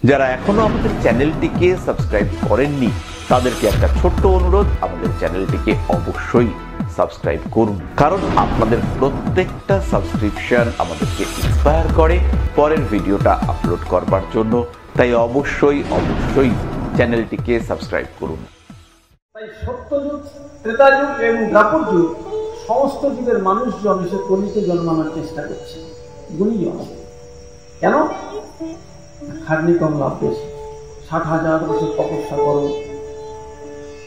যারা এখনো আমাদের চ্যানেলটিকে সাবস্ক্রাইব করেননি তাদেরকে একটা ছোট্ট অনুরোধ, আমাদের চ্যানেলটিকে অবশ্যই সাবস্ক্রাইব করুন, কারণ আপনাদের প্রত্যেকটা সাবস্ক্রিপশন আমাদেরকে ইন্সপায়ার করে পরের ভিডিওটা আপলোড করবার জন্য। তাই অবশ্যই চ্যানেলটিকে সাবস্ক্রাইব করুন। তাই সত্যযুগ, ত্রেতাযুগ এবং দ্বাপর যুগ সমস্ত যুগের মানুষজন এসে কলিতে জন্মানোর চেষ্টা করছে। গুণীজন কেন? খাটনি কম, লাভ বেশি। 60,000 বছর তপস্যা করো,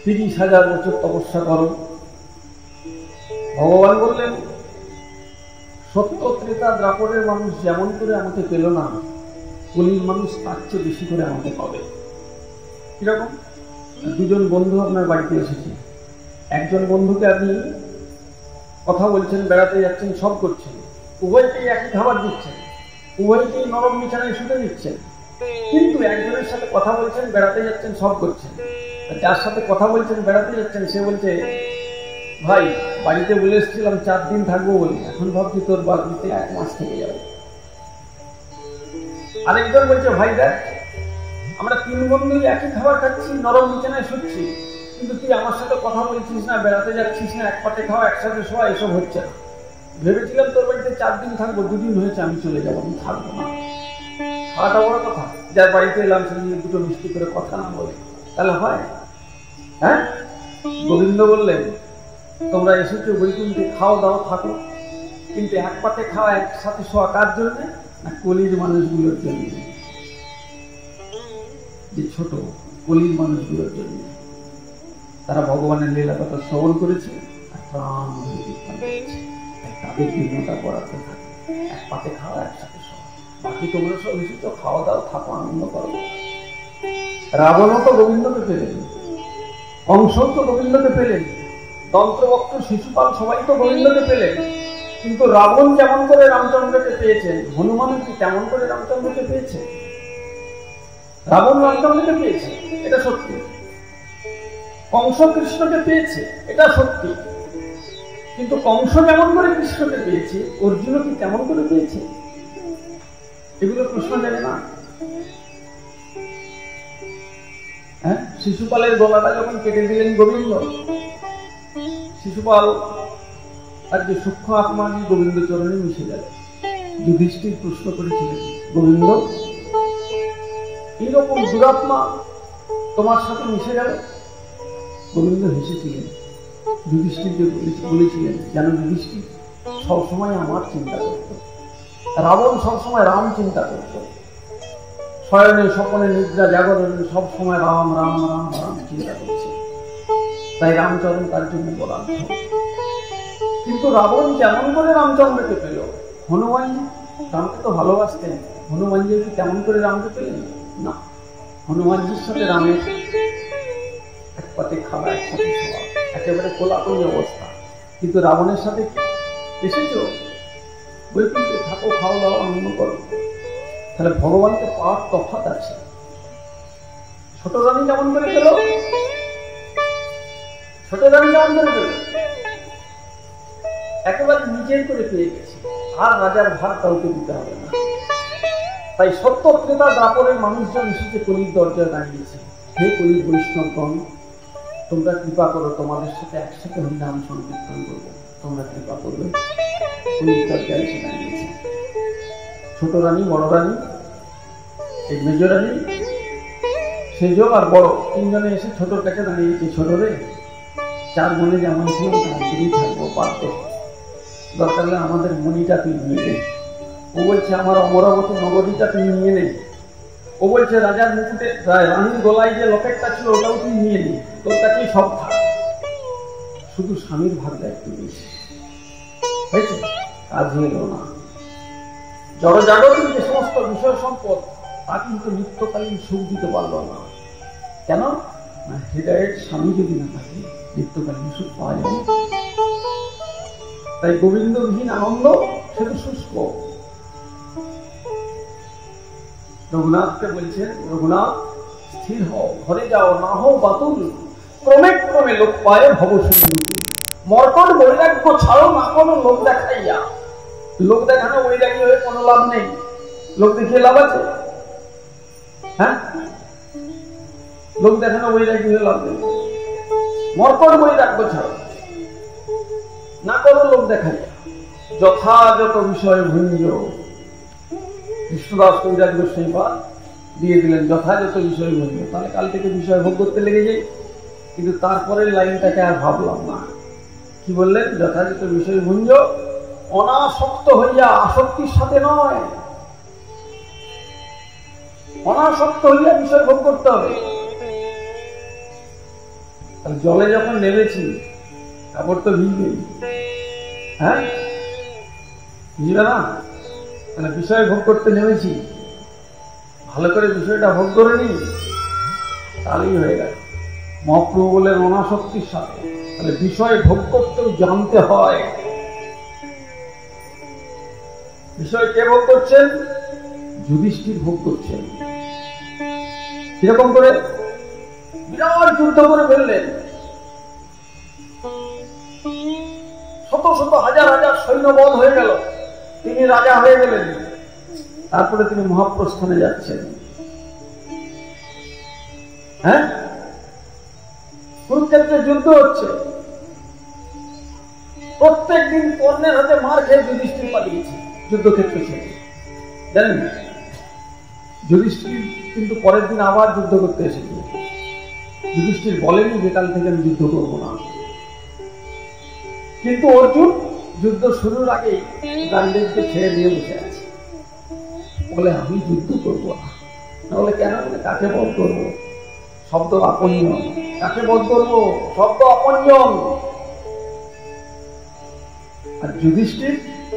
30,000 বছর তপস্যা করো। ভগবান বললেন সত্য, ত্রেতা, দ্বাপরের মানুষ যেমন করে আমাকে পেল না, কলির মানুষ তার চেয়ে বেশি করে আমাকে পাবে। কিরকম? দুজন বন্ধু আপনার বাড়িতে এসেছে। একজন বন্ধুকে আপনি কথা বলছেন, বেড়াতে যাচ্ছেন, সব করছেন, উভয়কেই একই খাবার দিচ্ছেন, উভয়কেই নরম বিছানায় শুতে দিচ্ছেন, কিন্তু একজনের সাথে কথা বলছেন, বেড়াতে যাচ্ছেন, সব করছেন। যার সাথে কথা বলছেন, বেড়াতে যাচ্ছেন, সে বলছে ভাই বাড়িতে বলে এসেছিলাম 4 দিন থাকবো বলে, এখন ভাবছি তোর বাড়িতে 1 মাস থেকে যাবে। আরেকজন বলছে ভাই দেখ, আমরা 3 বন্ধুই একই খাবার খাচ্ছি, নরম বিছানায় শুচ্ছি, কিন্তু তুই আমার সাথে কথা বলছিস না, বেড়াতে যাচ্ছিস না, এক পাতে খাওয়া, একসাথে শোয়া, এসব হচ্ছে না। ভেবেছিলাম তোর বাড়িতে 4 দিন থাকবো, 2 দিন হয়েছে আমি চলে যাবো, আমি থাকবো না। খাওয়াটা বড় কথা, যার বাড়িতে এলাম সে নিয়ে 2টো মিষ্টি করে কথা না বলে তাহলে হয়? হ্যাঁ, গোবিন্দ বললেন তোমরা এসেছো বৈকুণ্ঠে, খাও দাও থাকো, কিন্তু এক পাতে খাওয়া, একসাথে শোয়া কার জন্য? না, কলির মানুষগুলোর জন্য। যে ছোট কলির মানুষগুলোর জন্য, তারা ভগবানের লীলা কথা শ্রবণ করেছে আর প্রাণ তাদের জন্যটা করাতে থাকে। এক পাতে খাওয়া, একসাথে শোয়া, বাকি তোমরা সব এসেছো, খাওয়া দাও থাকো, আনন্দ করো। রাবণও তো গোবিন্দকে পেলেন, কংস তো গোবিন্দকে পেলেন, দন্ত্রবক্র, শিশুপাল সবাই তো গোবিন্দকে পেলেন, কিন্তু রাবণ যেমন করে রামচন্দ্রকে পেয়েছেন, হনুমান কি তেমন করে রামচন্দ্রকে পেয়েছে? রাবণ রামচন্দ্রকে পেয়েছে, এটা সত্যি। কংস কৃষ্ণকে পেয়েছে, এটা সত্যি, কিন্তু কংস যেমন করে কৃষ্ণকে পেয়েছে, অর্জুন কি তেমন করে পেয়েছে? এগুলো প্রশ্ন জানে না। হ্যাঁ, শিশুপালের গলাটা যখন কেটে দিলেন গোবিন্দ, শিশুপাল আর যে সূক্ষ্ম আত্মা গোবিন্দ চরণে মিশে গেল। যুধিষ্ঠির প্রশ্ন করেছিলেন, গোবিন্দ এইরকম দুরাত্মা তোমার সাথে মিশে গেল? গোবিন্দ হেসেছিলেন, যুধিষ্ঠিরকে বলেছিলেন যেন যুধিষ্ঠির সবসময় আমার চিন্তা করত, রাবণ সবসময় রাম চিন্তা করত, শয়নে স্বপনে নিদ্রা জাগরণে সবসময় রাম রাম রাম রাম চিন্তা করছে, তাই রামচরণ তার জন্য বরাদ্দ। কিন্তু রাবণ যেমন করে রামচন্দ্রকে পেল, হনুমানজি রামকে তো ভালোবাসতেন, হনুমানজি কি তেমন করে রামকে পেলেন? না, হনুমানজির সাথে রামের এক পাতে খাওয়া, একসাথে শোয়া, একেবারে কোলাকুলি অবস্থা। কিন্তু রাবণের সাথে এসেছো বৈকুণ্ঠে, থাকো, খাওয়া দাওয়া, আনন্দ করো। তাহলে ভগবানকে পাওয়ার তফাৎ আছে। ছোট রানী যেমন করে পেল, ছোট রানী যেমন করে পেল, একেবারে নিজের করে পেয়ে গেছে, আর রাজার ভার কাউকে দিতে হবে না। তাই সত্য, ত্রেতা, দ্বাপরের মানুষজন এসেছে কলির দরজায় দাঁড়িয়েছে। হে কলির বৈষ্ণবগণ, তোমরা কৃপা করো, তোমাদের সাথে একসাথে হরিনাম সংকীর্তন করবো, তোমরা কৃপা করবে। কলির দরজায় এসে দাঁড়িয়েছে ছোট রানী, বড় রানী, এই মেজ রানী, সেজ আর বড়, 3 জনে এসে ছোটর কাছে দাঁড়িয়েছে। ছোট রে, 4 মনে যেমন ছিল তাড়াতাড়ি থাকবো, পারত, দরকার হলে আমাদের মণিটা তুই নিয়ে নে। ও বলছে আমার অমরাবতী নগরীটা তুই নিয়ে নে। ও বলছে রাজার মুকুটে, রানীর গলায় যে লকেটটা ছিল ওটাও তুই নিয়ে নে, তোর কাছেই সব থাক, শুধু স্বামীর ভাগটা একটু বেশি হয়েছে, কাজ এলো না। জড়জাগতিক যে সমস্ত বিষয় সম্পদ তা কিন্তু নিত্যকালীন সুখ দিতে পারল না। কেন? না, হৃদয়ের স্বামী যদি না থাকে নিত্যকালীন সুখ পাওয়া যায়। তাই গোবিন্দবিহীন আনন্দ সেটা শুষ্ক। রঘুনাথকে বলছেন, রঘুনাথ স্থির হও, ঘরে যাও, না হও বাতুল, ক্রমে ক্রমে লোক পায় ভবশূন্য। মর্কট বৈরাগ্য ছাড়ো, না কোনো লোক দেখাইয়া। লোক দেখানো বৈরাগী হয়ে কোনো লাভ নেই, লোক দেখিয়ে লাভ আছে? হ্যাঁ, লোক দেখানো বৈরাগ্য হয়ে লাভ নেই। মর্কট বৈরাগ্য ছাড়ো, না করো লোক দেখাই, যথাযথ বিষয় ভুঞ্জ। কৃষ্ণদাস কবিরাজ গোস্বামী পাদ দিয়ে দিলেন যথাযথ বিষয় ভুঞ্জ। তাহলে কাল থেকে বিষয় ভোগ করতে লেগে যাই, কিন্তু তারপরের লাইনটাকে আর ভাবলাম না। কি বললেন? যথাযথ বিষয় ভুঞ্জ, অনাসক্ত হইয়া, আসক্তির সাথে নয়, অনাসক্ত হইয়া বিষয় ভোগ করতে হবে। জলে যখন নেমেছি কাপড় তো ভিজবেই, হ্যাঁ ভিজবে না? তাহলে বিষয় ভোগ করতে নেমেছি, ভালো করে বিষয়টা ভোগ করে নি, তাহলেই হয়ে গেল। মহাপ্রভু বলেন অনাসক্তির সাথে। তাহলে বিষয় ভোগ করতেও জানতে হয়। বিষয় কে ভোগ করছেন? যুধিষ্ঠির ভোগ করছেন। কিরকম করে? বিরাট যুদ্ধ করে ফেললেন, শত শত হাজার হাজার সৈন্যবধ হয়ে গেল, তিনি রাজা হয়ে গেলেন। তারপরে তিনি মহাপ্রস্থানে যাচ্ছেন। হ্যাঁ, কুরুক্ষেত্রে যুদ্ধ হচ্ছে, প্রত্যেক দিন কর্ণের হাতে মার খেয়ে যুধিষ্ঠির পালিয়েছে যুদ্ধক্ষেত্রে ছেড়ে। জানেন, যুধিষ্ঠির কিন্তু পরের দিন আবার যুদ্ধ করতে এসেছিল। যুধিষ্ঠির বলেনি যে কাল থেকে আমি যুদ্ধ করবো না, কিন্তু অর্জুন যুদ্ধ শুরুর আগেই গান্ডীবকে ছেড়ে দিয়ে বসে আছে। বলে আমি যুদ্ধ করবো না। বলে কেন? বলে কাকে বধ করবো? শব্দ আপনিয়ন। কাকে বধ করবো? শব্দ আপনিয়ন। আর যুধিষ্ঠির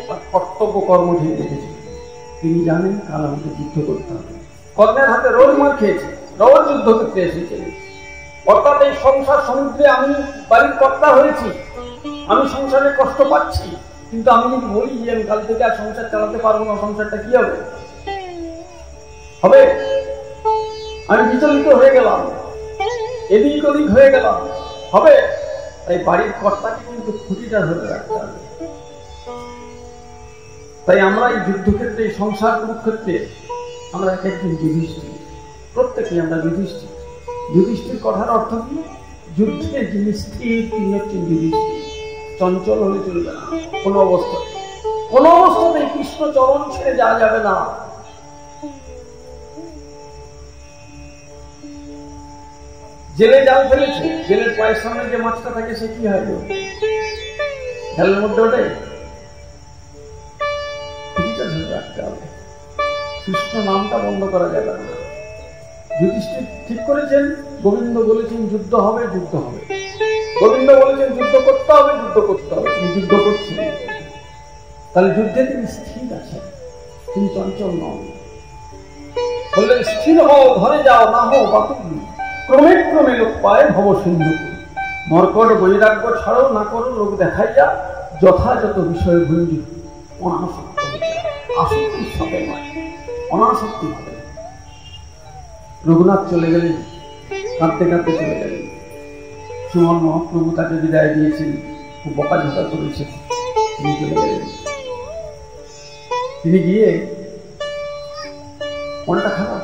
তার কর্তব্য কর্ম ঠিক রেখেছে। তিনি জানেন কাল আমাকে যুদ্ধ করতে হবে। কর্ণের হাতে রোজ মার খেয়েছে, রোজ যুদ্ধ করতে এসেছে। অর্থাৎ এই সংসার সমুদ্রে আমি বাড়ির কর্তা হয়েছি, আমি সংসারে কষ্ট পাচ্ছি, কিন্তু আমি যদি বলি যে আমি কাল থেকে আর সংসার চালাতে পারবো না, সংসারটা কি হবে? হবে? আমি বিচলিত হয়ে গেলাম, এদিক ওদিক হয়ে গেলাম, হবে? তাই বাড়ির কর্তাকে কিন্তু খুঁটিটা ধরে রাখতে হবে। তাই আমরা এই যুদ্ধক্ষেত্রে, এই সংসার কুরুক্ষেত্রে আমরা একদিন যুধিষ্ঠির, প্রত্যেকে আমরা যুধিষ্ঠির। যুধিষ্ঠির কথার অর্থ কি? যুদ্ধে যিনি স্থির তিনি হচ্ছেন যুধিষ্ঠির। চঞ্চল হলে চলবে না, কোনো অবস্থায়, কোনো অবস্থাতেই কৃষ্ণ চরণ ছেড়ে যাওয়া যাবে না। জেলে জাল ফেলেছে, জেলের পায়ের সামনে যে মাছটা থাকে সে কি হয়? জালের মধ্যে ওঠে, রাখতে হবে। কৃষ্ণ নামটা বন্ধ করা যাবে না। যুধিষ্ঠির ঠিক করেছেন, গোবিন্দ বলেছেন যুদ্ধ হবে, যুদ্ধ হবে। গোবিন্দ বলেছেন যুদ্ধ করতে হবে, যুদ্ধ করতে হবে। তিনি যুদ্ধ করছেন, তাহলে যুদ্ধে তিনি স্থির আছেন, তিনি চঞ্চল নন। বললেন স্থির হও, ঘরে যাও, না হও বাতুল, ক্রমে ক্রমে লোক পায় ভব সিন্ধু। মর্কট বৈরাগ্য ছাড়ো, না করো লোক দেখাইয়া, যথাযথ বিষয় ভুঞ্জি। অনাসক্ত, আসক্তির সাথে নয়, অনাসক্তি হবে। রঘুনাথ চলে গেলেন, কাঁদতে কাঁদতে চলে গেলেন। সুমন মহাপ্রভু তাকে বিদায় দিয়েছেন, খুব বকাঝকা করেছেন, তিনি চলে গেলেন। তিনি গিয়ে মনটা খারাপ,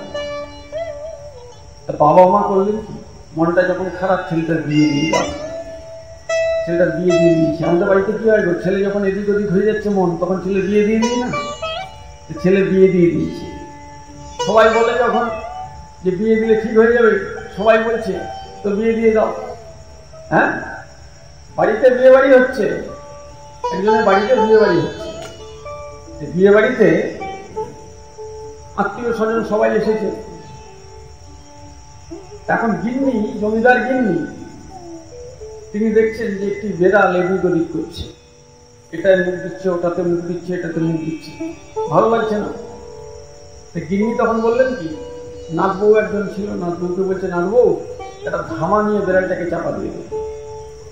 বাবা মা করলেন কি? মনটা যখন খারাপ, ছেলেটার বিয়ে দিয়ে দাও। ছেলেটার বিয়ে দিয়ে দিয়েছে। আমাদের বাড়িতে কি হয়, ছেলে যখন এদিক ওদিক হয়ে যাচ্ছে মন, তখন ছেলে বিয়ে দিয়ে দিই না? ছেলে বিয়ে দিয়ে দিয়েছে। সবাই বলে যখন যে বিয়ে দিলে ঠিক হয়ে যাবে, সবাই বলছে তো বিয়ে দিয়ে দাও। হ্যাঁ, বাড়িতে বিয়ে বাড়ি হচ্ছে, একজনের বাড়িতে বিয়ে বাড়ি হচ্ছে। বিয়ে বাড়িতে আত্মীয় স্বজন সবাই এসেছে। এখন গিন্নি, জমিদার গিন্নি, তিনি দেখছেন যে একটি বেড়াল এদিক ওদিক করছে, এটায় মুখ দিচ্ছে, ওটাতে মুখ দিচ্ছে, এটাতে মুখ দিচ্ছে, ভালো লাগছে না। গিন্নি তখন বললেন কি, নাথবউ একজন ছিল, নাথবউকে বলছে নাথবউ একটা ধামা নিয়ে বেড়ালটাকে চাপা দিয়ে দেবে।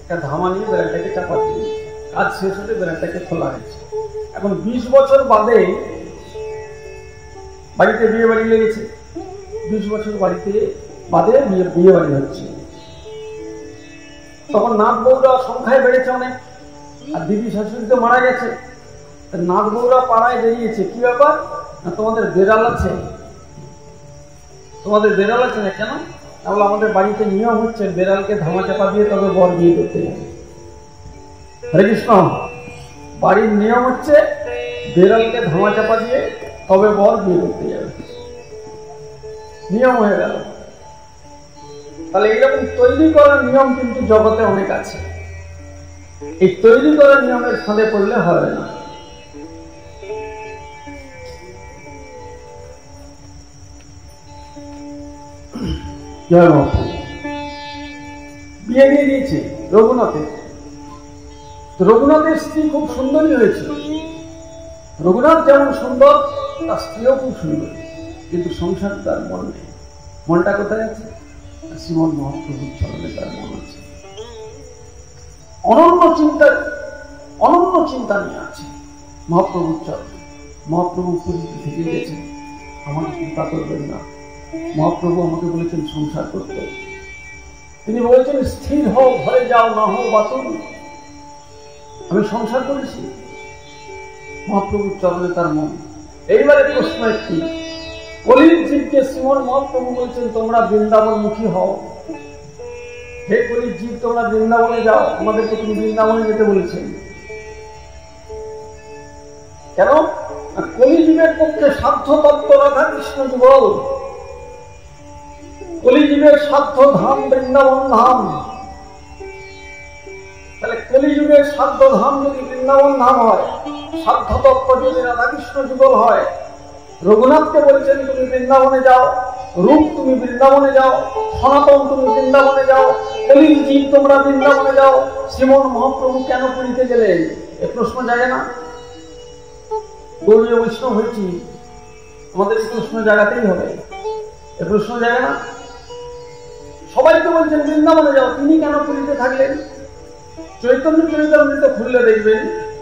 একটা ধামা নিয়ে বেড়ালটাকে চাপা দিয়ে দেবে। কাজ শেষ হতে বেড়ালটাকে খোলা হয়েছে। এখন 20 বছর বাদে বাড়িতে বিয়ে বাড়ি লেগেছে, 20 বছর বাড়িতে বাদে বিয়ে বাড়ি হচ্ছে। তখন নাথ বউরা সংখ্যায় বেড়েছে অনেক, আর দিদি শাশুড়ি তো মারা গেছে। নাথ বউরা পাড়ায় বেরিয়েছে, কি ব্যাপার না তোমাদের বেড়াল আছে? তোমাদের বেড়াল আছে না কেন? তাহলে আমাদের বাড়িতে নিয়ম হচ্ছে বেড়ালকে ধামা চাপা দিয়ে তবে বর বিয়ে করতে যাবে। হরে কৃষ্ণ। বাড়ির নিয়ম হচ্ছে বেড়ালকে ধামা চাপা দিয়ে তবে বর বিয়ে করতে যাবে, নিয়ম হয়ে গেল। তাহলে এইরকম তৈরি করার নিয়ম কিন্তু জগতে অনেক আছে। এই তৈরি করার নিয়মের ফাঁদে পড়লে হবে না। বিয়ে দিয়ে দিয়েছে রঘুনাথের। রঘুনাথের স্ত্রী খুব সুন্দরী হয়েছে। রঘুনাথ যেমন সুন্দর, তার স্ত্রীও খুব সুন্দর, কিন্তু সংসার তার মন নেই। মনটা কোথায় আছে? শ্রীমদ মহাপ্রভুর চরণে তার মন আছে। অনন্য চিন্তা নিয়ে আছে মহাপ্রভুর চরণে। মহাপ্রভু পুরীতে থেকে গেছেন, আমাকে চিন্তা করবেন না। মহাপ্রভু আমাকে বলেছেন সংসার করতে। তিনি বলেছেন স্থির হও, ঘরে যাও, না হও বাতুল। আমি সংসার করেছি। মহাপ্রভুর চরণে তার মন। এইবারে প্রশ্ন একটি, কলির জীবকে শ্রীমন মহাপ্রভু বলছেন তোমরা বৃন্দাবনমুখী হও। হে কলির জীব, তোমরা বৃন্দাবনে যাও। আমাদেরকে তিনি বৃন্দাবনে যেতে বলেছেন কেন? কলিজীবের পক্ষে সাধ্য তত্ত্ব রাধা কৃষ্ণ যুগল। কলিযুগের সাধ্য ধাম বৃন্দাবন ধাম। তাহলে কলিযুগের সাধ্য ধাম যদি বৃন্দাবন ধাম হয়, সাধ্য তত্ত্ব যদি রাধাকৃষ্ণ যুগল হয়, রঘুনাথকে বলছেন তুমি বৃন্দাবনে যাও, রূপ তুমি বৃন্দাবনে যাও, সনাতন তুমি বৃন্দাবনে যাও, কলির জীব তোমরা বৃন্দাবনে যাও, শ্রীমন মহাপ্রভু কেন পুরীতে গেলেন? এ প্রশ্ন জাগে না? গৌড়ীয় বৈষ্ণব হয়েছি, আমাদের প্রশ্ন জাগাতেই হবে। এ প্রশ্ন জাগে না? সবাইকে বলছেন বৃন্দাবনে যাও, তিনি কেন পুরীতে থাকলেন? চৈতন্য চরিতামৃত খুললে দেখবেন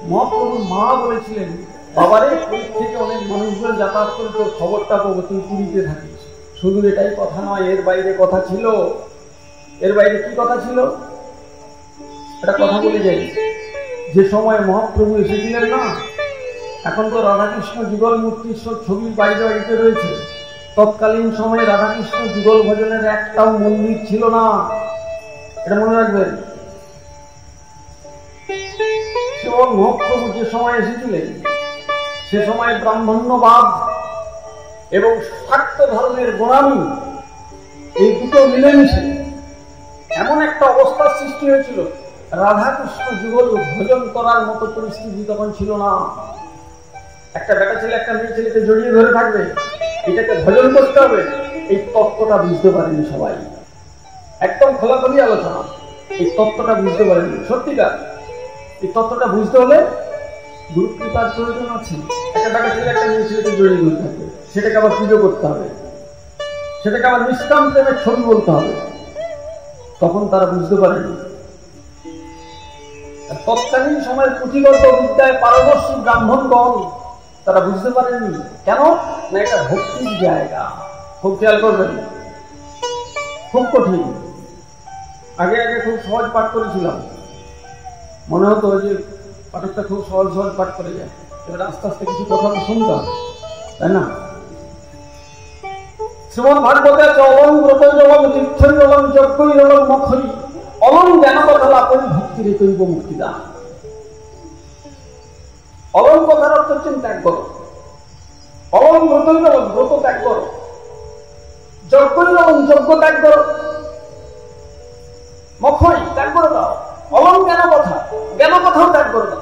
মহাপ্রভুর মা বলেছিলেন, বাবারে পুরী থেকে অনেক মানুষজন যাতায়াত করে, তোর খবরটা পাবো, তুই পুরীতে থাকিস। শুধু এটাই কথা নয়, এর বাইরে কথা ছিল। এর বাইরে কি কথা ছিল? এটা কথা বলে যাই। যে সময় মহাপ্রভু এসেছিলেন না, এখন তো রাধাকৃষ্ণ যুগল মূর্তির সব ছবির বাড়িতে বাড়িতে রয়েছে। তৎকালীন সময়ে রাধাকৃষ্ণ যুগল ভজনের একটাও মন্দির ছিল না, এটা মনে রাখবেন। শ্রীমন মহাপ্রভু যে সময় এসেছিলেন, সে সময় ব্রাহ্মণ্যবাদ এবং শাক্ত ধর্মের গোড়ামি, এই দুটো মিলেমিশে এমন একটা অবস্থার সৃষ্টি হয়েছিল, রাধাকৃষ্ণ যুগল ভজন করার মতো পরিস্থিতি তখন ছিল না। একটা বেটা ছেলে একটা মেয়ে ছেলেকে জড়িয়ে ধরে থাকবে, এটাকে ভজন করতে হবে, এই তত্ত্বটা বুঝতে পারেনি সবাই। একদম খোলাখুলি আলোচনা, এই তত্ত্বটা বুঝতে পারেনি। সত্যিকার এই তত্ত্বটা বুঝতে হলে গুরু কৃপার প্রয়োজন আছে। একটা বেটা ছেলে একটা মেয়ে ছেলেকে জড়িয়ে ধরে থাকবে, সেটাকে আবার পুজো করতে হবে, সেটাকে আবার নিষ্কাম প্রেমের ছবি বলতে হবে, তখন তারা বুঝতে পারেনি। তৎকালীন সময়ের পুঁথিগত বিদ্যায় পারদর্শী ব্রাহ্মণগণ তারা বুঝতে পারেননি। কেন না? এটা ভক্তির জায়গা। খুব খেয়াল করবেন, খুব কঠিন। আগে আগে খুব সহজ পাঠ করেছিলাম, মনে হতো যে পাঠকটা খুব সহজ সহজ পাঠ করে যায়। এবার আস্তে আস্তে কিছু কথা তো শুনতাম, তাই না? শ্রীমদ ভাগবতে আছে অলং ব্রত জলং তীর্থই অলং যজ্ঞই অলং মখই অলং জ্ঞান কথা লাভই ভক্তির তৈব মুক্তিদান। অলং কথার অর্থ হচ্ছেন ত্যাগ করো। অলং ব্রতই অলং, ব্রত ত্যাগ করো। যজ্ঞই অলং, যজ্ঞ ত্যাগ করো। মখই ত্যাগ করে দাও। অলং জ্ঞান কথা, জ্ঞান কথাও ত্যাগ করে দাও।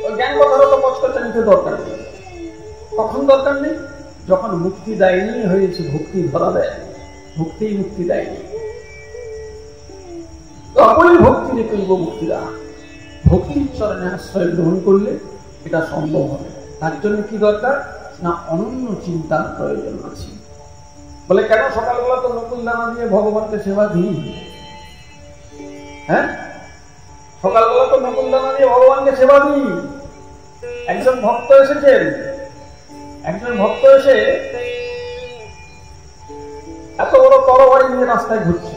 ওই জ্ঞান কথারও তো কষ্টটা নিতে দরকার নেই। কখন দরকার নেই? যখন মুক্তি দেয়নি হয়েছে, ভক্তি ধরা দেয়, ভক্তি মুক্তি দেয়নি, তখনই ভক্তি রেখে মুক্তিদান। ভক্তির চরণে আশ্রয় গ্রহণ করলে এটা সম্ভব হবে। তার জন্য কি দরকার? না অনন্য চিন্তার প্রয়োজন আছে। বলে কেন সকালবেলা তো নকুল দানা দিয়ে ভগবানকে সেবা দিই? হ্যাঁ, সকালবেলা তো নকুল দানা দিয়ে ভগবানকে সেবা দিই। একজন ভক্ত এসেছেন, একজন ভক্ত এসে এত বড় তরবারি নিয়ে রাস্তায় ঘুরছে।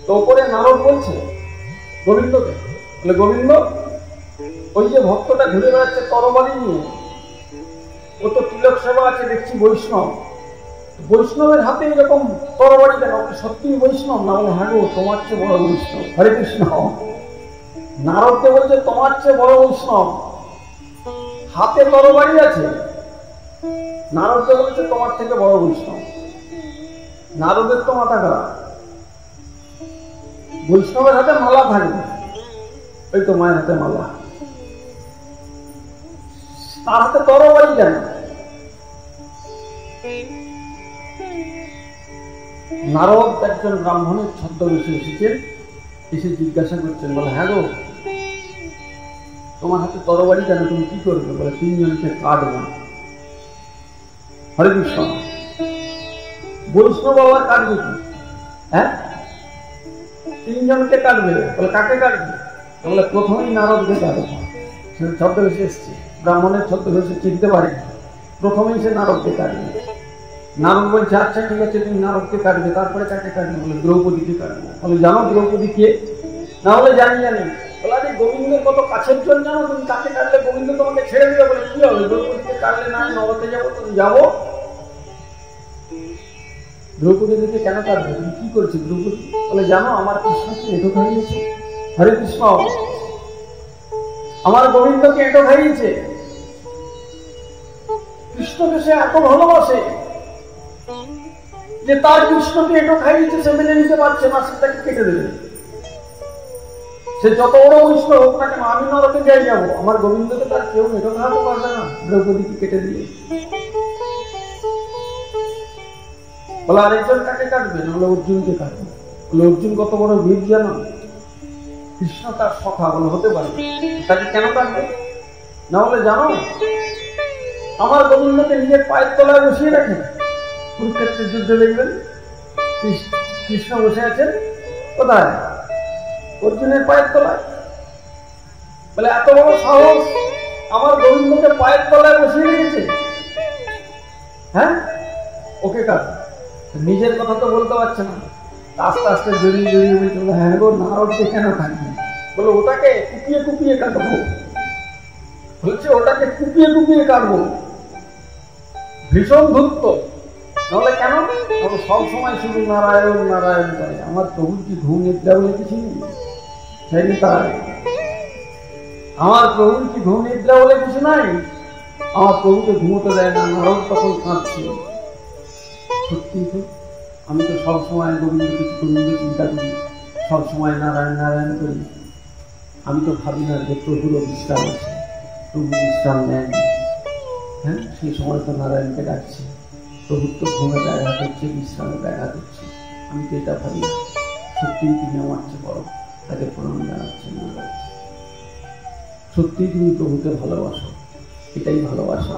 তো ওপরে নারদ বলছে গোবিন্দকে, বলে গোবিন্দ, ওই যে ভক্তটা ঘুরে বেড়াচ্ছে তরবারি নিয়ে, ও তো তিলক সেবা আছে দেখছি বৈষ্ণব, বৈষ্ণবের হাতে এরকম তরবারি কেন? সত্যি বৈষ্ণব? না বলে হ্যাঁ গো, তোমার চেয়ে বড় বৈষ্ণব। হরে কৃষ্ণ। নারদকে বলছে তোমার চেয়ে বড় বৈষ্ণব, হাতে তরবারি আছে। নারদকে বলছে তোমার থেকে বড় বৈষ্ণব। নারদের তো মাথা খারাপ। বৈষ্ণবের হাতে মালা থাকবে, ওই তো মায়ের হাতে মালা, তার হাতে তরবারি কেন? নারদ একজন ব্রাহ্মণের ছদ্মবেশে এসেছেন, এসে জিজ্ঞাসা করছেন, বলে হ্যাঁ গো, তোমার হাতে তরবারি কেন, তুমি কি করবে? বলে 3 জনকে কাটবো। হরে কৃষ্ণ। বৈষ্ণব আবার কাটবে কি? হ্যাঁ, 3 জনকে কাটবে। বলে কাকে কাটবে? বলে প্রথমেই নারদকে কাটবে। সে ছদ্মবেশে এসছে, ব্রাহ্মণের ছদ্মবেশে চিনতে পারে, প্রথমেই সে নারদকে কাটবে। নারদ বলছে আচ্ছা ঠিক আছে, তুমি নারদকে কাটবে, তারপরে কাকে কাটবে? বলে দ্রৌপদীকে কাটবে। বলে জানো দ্রৌপদী কে? না বলে জানি। বলে আরে গোবিন্দের কত কাছের জন জানো, তুমি কাকে কাটলে গোবিন্দ তোমাকে ছেড়ে দিবে। বলে কি হবে, দ্রৌপদীকে কাটলে না নরকে যাবো। তুমি যাবো? দ্রৌপদী দিকে কেন কাটবে, তুমি কি করছো দ্রৌপদী? বলে জানো আমার কৃষ্ণকে এঁটো খাইয়েছে। হরে কৃষ্ণ। আমার গোবিন্দকে এঁটো খাইয়েছে। কৃষ্ণকে সে এত ভালোবাসে যে তার কৃষ্ণকে এঁটো খাইয়েছে, সে মেনে নিতে পারছে না, সেটাকে কেটে দেবে। সে যত বড় বৈষ্ণব হোক না কেন, আমি নরকে যাই যাবো, আমার গোবিন্দকে তার কেউ এঁটো খাওয়াতে পারবে না দ্রৌপদীকে কেটে দিয়ে। বলে আরেকজন কাকে কাটবে? না বলে অর্জুনকে কাটবে। বলে অর্জুন কত বড় বীর জানো, কৃষ্ণ তার সখা। বলে হতে পারে, তাকে কেন কাটবে? না বলে জানো আমার গোবিন্দকে নিজের পায়ের তলায় বসিয়ে রাখেন। কুরুক্ষেত্রের যুদ্ধে দেখবেন কৃষ্ণ বসে আছেন কোথায়? অর্জুনের পায়ের তলায়। বলে এত বড় সাহস, আমার গোবিন্দকে পায়ের তলায় বসিয়ে রেখেছে। হ্যাঁ, ওকে কাটবে। নিজের কথা তো বলতে পারছে না, আস্তে আস্তে জড়িয়ে বলছে হ্যাঁ গো, নারদকে কেন কাটবে? বলে ওটাকে কুপিয়ে কুপিয়ে কাটবো। বলছে ওটাকে কুপিয়ে কুপিয়ে কাটবো। ভীষণ ধূর্ত। নাহলে কেন? সব সময় শুধু নারায়ণ নারায়ণ করে। আমার প্রভুর কি ঘুম নিদ্রা বলে কিছু নেই? আমার প্রভুর কি ঘুম নিদ্রা বলে কিছু নাই? আমার প্রভুকে ঘুমোতে দেয় না। নারদ তখন কাঁদছে। সত্যি তো, আমি তো সবসময় গোবিন্দ কিছু গোবিন্দ চিন্তা করি, সবসময় নারায়ণ নারায়ণ করি। আমি তো ভাবি না যে প্রভুরও বিশ্রাম আছে, প্রভু বিশ্রাম নেন। হ্যাঁ, সেই সময় তো নারায়ণকে ডাকছে, প্রভুর তো ঘুমে ব্যাঘাত হচ্ছে, বিশ্রামে ব্যাঘাত হচ্ছে। আমি তো এটা ভাবি না। সত্যিই তিনি আমার চেয়ে বড়, তাকে প্রণাম জানাচ্ছেন। সত্যিই তুমি প্রভুকে ভালোবাসো, এটাই ভালোবাসা।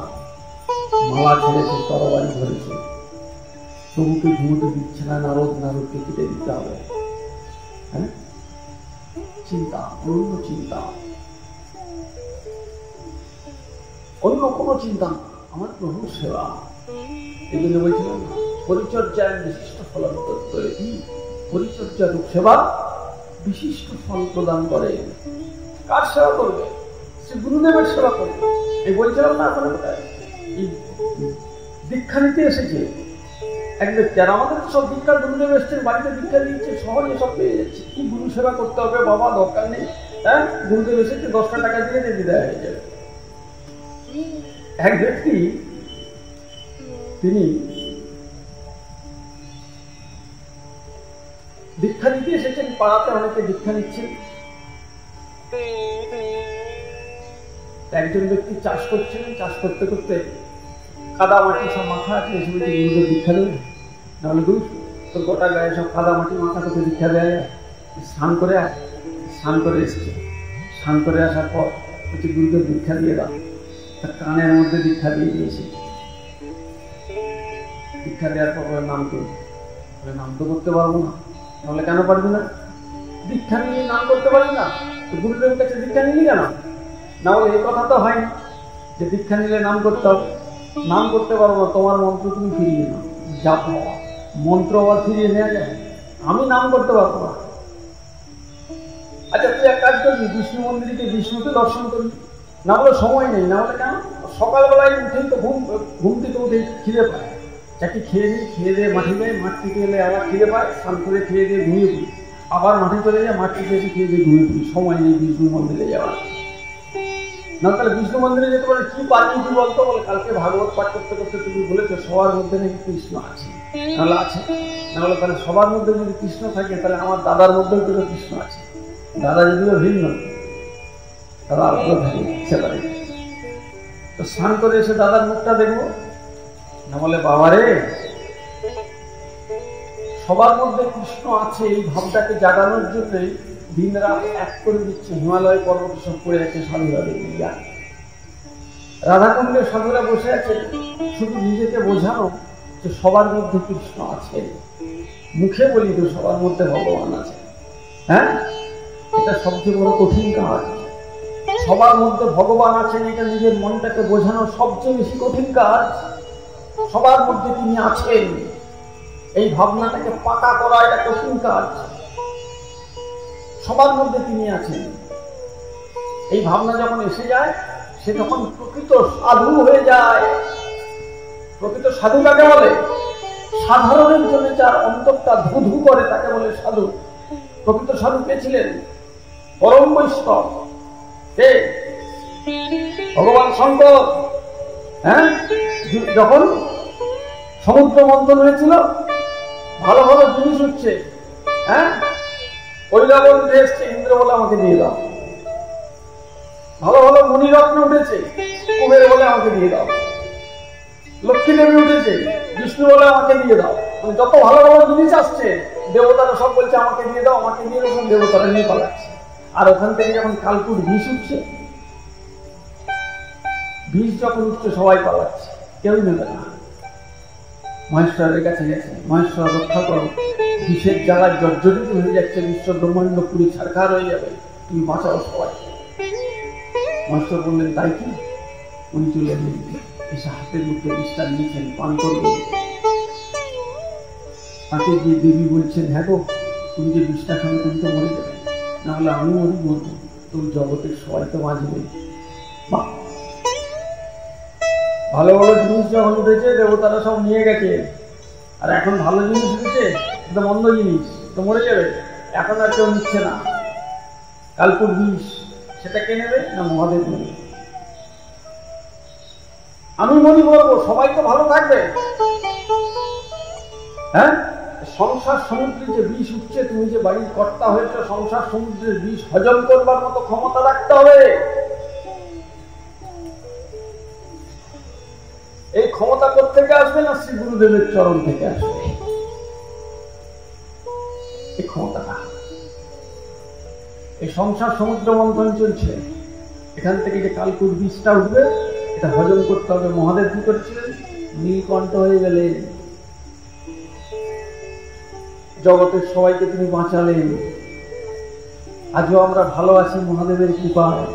মালা ছেড়ে সে তরবারি ধরেছে, প্রভুকে ঘুমোতে দিচ্ছে না। নারদকে কেটে দিতে হবে। হ্যাঁ, চিন্তা, অন্য চিন্তা, অন্য কোনো চিন্তা, আমার প্রভুর সেবা। এই জন্য বলছিলাম না, পরিচর্যায় বিশিষ্ট ফলান্তর করে। পরিচর্যা রূপ সেবা বিশিষ্ট ফল প্রদান করে। কার সেবা করবে? সে গুরুদেবের সেবা করবে। এই বলছিলাম না এখন, এই দীক্ষা নিতে এসেছে এক ব্যক্তি, আর আমাদের সব দীক্ষার গুরুদেব এসছেন, বাড়িতে দীক্ষা দিচ্ছে, সহজে সব পেয়ে যাচ্ছে। কি গুরু সেবা করতে হবে বাবা, দরকার নেই। হ্যাঁ, গুরুদেব এসেছে, 10টা টাকা দিয়ে বিদায় হয়ে যাবে। এক ব্যক্তি, তিনি দীক্ষা নিতে এসেছেন, পাড়াতে অনেকে দীক্ষা নিচ্ছেন। একজন ব্যক্তি চাষ করছেন, চাষ করতে করতে কাদা মাটি সব মাথা আছে, এসে বলছে গুরুদেব দীক্ষা দেবে। নাহলে গুরু তোর গোটা গায়ে সব কাদা মাটি মাথা, তোকে দীক্ষা দেয়। স্নান করে এসছে। স্নান করে আসার পর বলছে গুরুদেব দীক্ষা দিয়ে দাও। তার কানের মধ্যে দীক্ষা দিয়ে দিয়েছে। দীক্ষা দেওয়ার পর নাম করি, নাম তো করতে পারবো না। তাহলে কেন পারবি না? দীক্ষা নিয়ে নাম করতে পারবি না, গুরুদেবের কাছে দীক্ষা নিলি কেন? না বলে এই কথা তো হয়নি যে দীক্ষা নিলে নাম করতে হবে। নাম করতে পারবো না, তোমার মন্ত্র তুমি ফিরিয়ে নাও। যা মন্ত্র আবার ফিরিয়ে নেওয়া যায়? আমি নাম করতে পারবো না। আচ্ছা তুই এক কাজ করবি, বিষ্ণু মন্দিরকে বিষ্ণুকে দর্শন করবি। না বলে সময় নেই। না বলে কেন? সকালবেলায় উঠেই তো ঘুম থেকে উঠে খিদে পায়, চাকি খেয়ে নিই, খেয়ে দিয়ে মাঠে যাই, মাঠ থেকে এলে আবার খিদে পায়, স্নান করে খেয়ে দিয়ে ঘুমিয়ে পড়ি, আবার মাঠে চলে যায়, মাঠ থেকে এসে খেয়ে দিয়ে ঘুমিয়ে পড়ি, সময় নেই বিষ্ণু মন্দিরে যাওয়ার। না তাহলে বিষ্ণু মন্দিরে যেতে পারে কি পারবি তুই বলতো? বলে কালকে ভাগবত পাঠ করতে করতে তুমি বলেছো সবার মধ্যে নাকি কৃষ্ণ আছে, নাহলে আছে না? বলে তাহলে সবার মধ্যে যদি কৃষ্ণ থাকে তাহলে আমার দাদার মধ্যেও তো কৃষ্ণ আছে। দাদা যদিও ভিন্ন, দাদা আলাদা থাকে সেপারে। তো স্নান করে এসে দাদার মুখটা দেখবো না? বলে বাবারে, সবার মধ্যে কৃষ্ণ আছে এই ভাবটাকে জাগানোর জন্যই দিন রাত এক করে দিচ্ছে। হিমালয় পর্বত সব পড়ে আছে সাধুরা, দেখবি রাধাকুণ্ডের সাধুরা বসে আছে, শুধু নিজেকে বোঝানো যে সবার মধ্যে কৃষ্ণ আছে। মুখে বলি তো সবার মধ্যে ভগবান আছে, হ্যাঁ, এটা সবচেয়ে বড় কঠিন কাজ। সবার মধ্যে ভগবান আছেন এটা নিজের মনটাকে বোঝানো সবচেয়ে বেশি কঠিন কাজ। সবার মধ্যে তিনি আছেন এই ভাবনাটাকে পাকা করা এটা কঠিন কাজ। সবার মধ্যে তিনি আছেন এই ভাবনা যখন এসে যায়, সে তখন প্রকৃত সাধু হয়ে যায়। প্রকৃত সাধু কাকে বলে? সাধারণের জন্য যার অন্তরটা ধু ধু করে তাকে বলে সাধু। প্রকৃত সাধু কে ছিলেন? পরম বৈষ্ণব। কে? ভগবান শঙ্কর। হ্যাঁ, যখন সমুদ্র মন্থন হয়েছিল, ভালো ভালো জিনিস উঠছে, হ্যাঁ, ঐরাবত উঠে এসছে, ইন্দ্র বলে আমাকে দিয়ে দাও। ভালো ভালো মণিরত্ন উঠেছে, কুবের বলে আমাকে দিয়ে দাও। লক্ষ্মী দেবী উঠেছে, বিষ্ণু বলে আমাকে দিয়ে দাও। মানে যত ভালো ভালো জিনিস আসছে, দেবতারা সব বলছে আমাকে দিয়ে দাও, আমাকে দিয়ে দাও, দেবতারা নিয়ে পালাচ্ছে। আর ওখান থেকে যখন কালকুট বিষ উঠছে, বিষ যখন উঠছে সবাই পালাচ্ছে, কেউ নেবে না। মহেশ্বরের কাছে গেছে, মহেশ্বর রক্ষা করো, বিষের জ্বালায় জর্জরিত হয়ে যাচ্ছে, বিশ্ব ব্রহ্মাণ্ড পুরী ছারখার হয়ে যাবে, তুমি বাঁচাও সবাই। মহেশ্বর বললেন তাই কি? উনি চলে এলেন, এসে হাতের মুখে বিষটা নিয়েছেন, পান করবেন। তাকে গিয়ে দেবী বলছেন, হ্যাঁ গো, তুমি যে বিষটা খাবে তুমি তো মরে যাবে, না হলে আমি মরবো, তোর জগতের সবাই তো বাঁচবে। ভালো ভালো জিনিস যখন উঠেছে দেবতারা সব নিয়ে গেছে, আর এখন ভালো জিনিস উঠেছে, এটা মন্দ জিনিস, তো মরে যাবে, এখন আর কেউ নিচ্ছে না। কালকুট বিষ, সেটা কে নেবে? না মহাদেব নেবে। আমি মনে করবো সবাই তো ভালো থাকবে। হ্যাঁ, সংসার সমুদ্রে যে বিষ উঠছে, তুমি যে বাড়ির কর্তা হয়েছে, সংসার সমুদ্রের বিষ হজম করবার মতো ক্ষমতা রাখতে হবে। এই ক্ষমতা কোথেকে আসবে? না শ্রী গুরুদেবের চরণ থেকে আসবে এই ক্ষমতাটা। এই সংসার সমুদ্র মন্থন চলছে, এখান থেকে যে কালকুট বিষটা উঠবে এটা হজম করতে হবে। মহাদেব কি করছিলেন? নীলকণ্ঠ হয়ে গেলেন, জগতের সবাইকে তিনি বাঁচালেন। আজও আমরা ভালো আছি মহাদেবের কৃপায়।